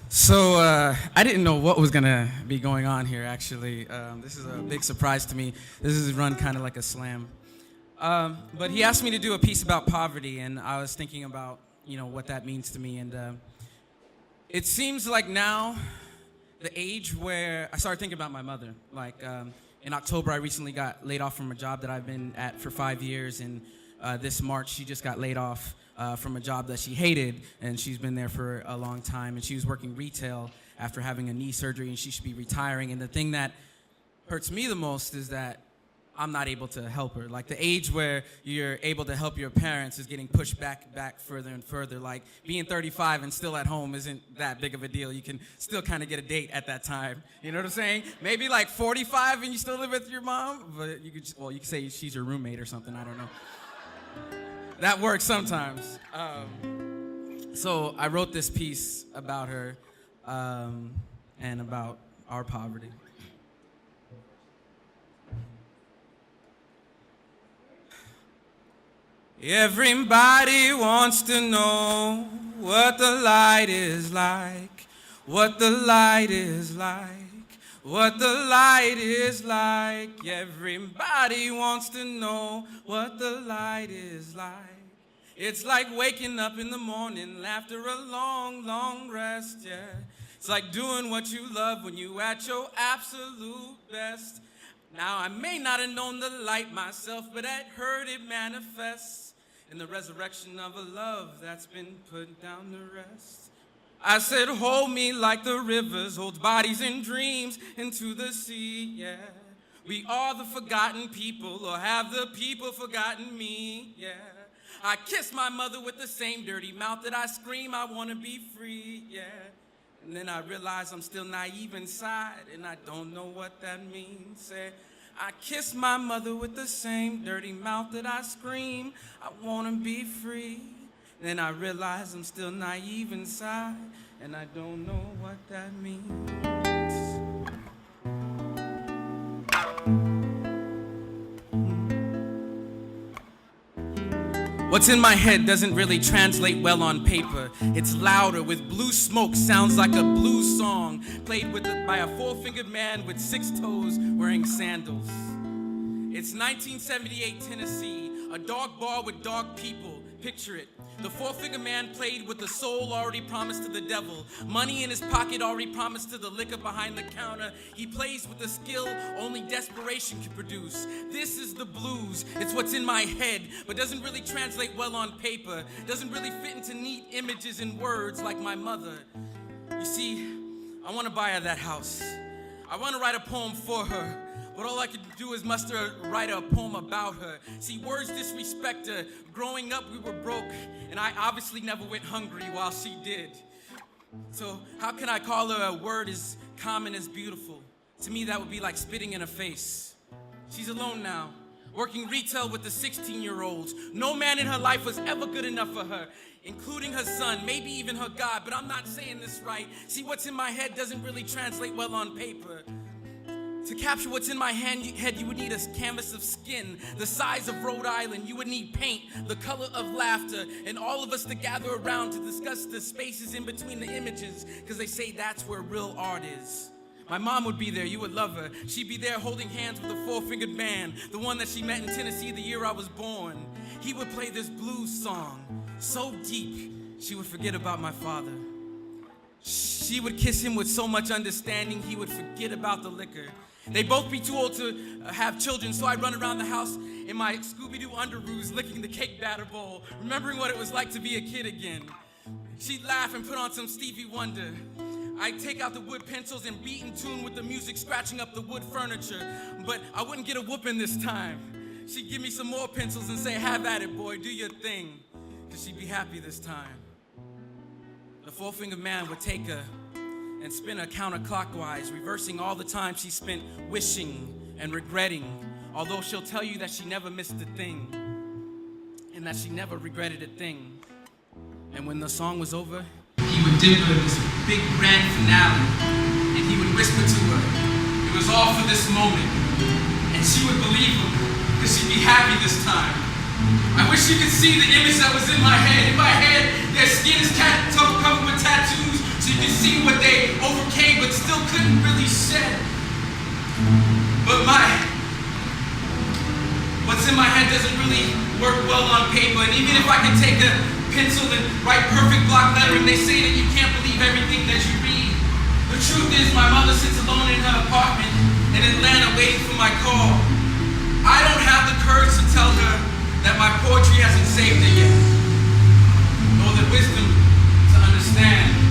So I didn't know what was gonna be going on here. Actually, this is a big surprise to me. This is run kind of like a slam. But he asked me to do a piece about poverty, and I was thinking about what that means to me. And it seems like now, the age where I started thinking about my mother. Like in October, I recently got laid off from a job that I've been at for 5 years, and this March she just got laid off from a job that she hated, and she's been there for a long time, and she was working retail after having a knee surgery, and she should be retiring. And the thing that hurts me the most is that I'm not able to help her. Like, the age where you're able to help your parents is getting pushed back further and further. Like, being 35 and still at home isn't that big of a deal. You can still kind of get a date at that time. You know what I'm saying? Maybe like 45 and you still live with your mom, but you could say she's your roommate or something. I don't know. That works sometimes. So I wrote this piece about her and about our poverty. Everybody wants to know what the light is like, what the light is like, what the light is like. Everybody wants to know what the light is like. It's like waking up in the morning after a long, long rest, yeah. It's like doing what you love when you at your absolute best. Now, I may not have known the light myself, but I'd heard it manifest in the resurrection of a love that's been put down to rest. I said, hold me like the rivers hold bodies and dreams into the sea, yeah. We are the forgotten people, or have the people forgotten me, yeah. I kiss my mother with the same dirty mouth that I scream, I want to be free, yeah. And then I realize I'm still naive inside, and I don't know what that means. Say, I kiss my mother with the same dirty mouth that I scream, I want to be free. Then I realize I'm still naive inside, and I don't know what that means. What's in my head doesn't really translate well on paper. It's louder with blue smoke, sounds like a blues song played by a four-fingered man with 6 toes wearing sandals. It's 1978 Tennessee, a dog bar with dog people. Picture it. The four-fingered man played with the soul already promised to the devil. Money in his pocket already promised to the liquor behind the counter. He plays with the skill only desperation can produce. This is the blues. It's what's in my head, but doesn't really translate well on paper. Doesn't really fit into neat images and words like my mother. You see, I want to buy her that house. I want to write a poem for her. But all I could do is write a poem about her. See, words disrespect her. Growing up, we were broke, and I obviously never went hungry while she did. So how can I call her a word as common as beautiful? To me, that would be like spitting in her face. She's alone now, working retail with the 16-year-olds. No man in her life was ever good enough for her, including her son, maybe even her God, but I'm not saying this right. See, what's in my head doesn't really translate well on paper. To capture what's in my head, you would need a canvas of skin the size of Rhode Island. You would need paint, the color of laughter, and all of us to gather around to discuss the spaces in between the images, because they say that's where real art is. My mom would be there, you would love her. She'd be there holding hands with a four-fingered man, the one that she met in Tennessee the year I was born. He would play this blues song, so deep, she would forget about my father. She would kiss him with so much understanding, he would forget about the liquor. They'd both be too old to have children, so I'd run around the house in my Scooby-Doo underoos, licking the cake batter bowl, remembering what it was like to be a kid again. She'd laugh and put on some Stevie Wonder. I'd take out the wood pencils and beat in tune with the music, scratching up the wood furniture, but I wouldn't get a whooping this time. She'd give me some more pencils and say, have at it, boy, do your thing, because she'd be happy this time. The four-fingered man would take her and spin her counterclockwise, reversing all the time she spent wishing and regretting, although she'll tell you that she never missed a thing and that she never regretted a thing. And when the song was over, he would dip her in this big grand finale, and he would whisper to her, it was all for this moment, and she would believe him, because she'd be happy this time. I wish you could see the image that was in my head. In my head, their skin is covered with tattoos, so you can see what still couldn't really shed. But what's in my head doesn't really work well on paper. And even if I can take a pencil and write perfect block lettering, they say that you can't believe everything that you read. The truth is, my mother sits alone in her apartment in Atlanta waiting for my call. I don't have the courage to tell her that my poetry hasn't saved her yet, nor the wisdom to understand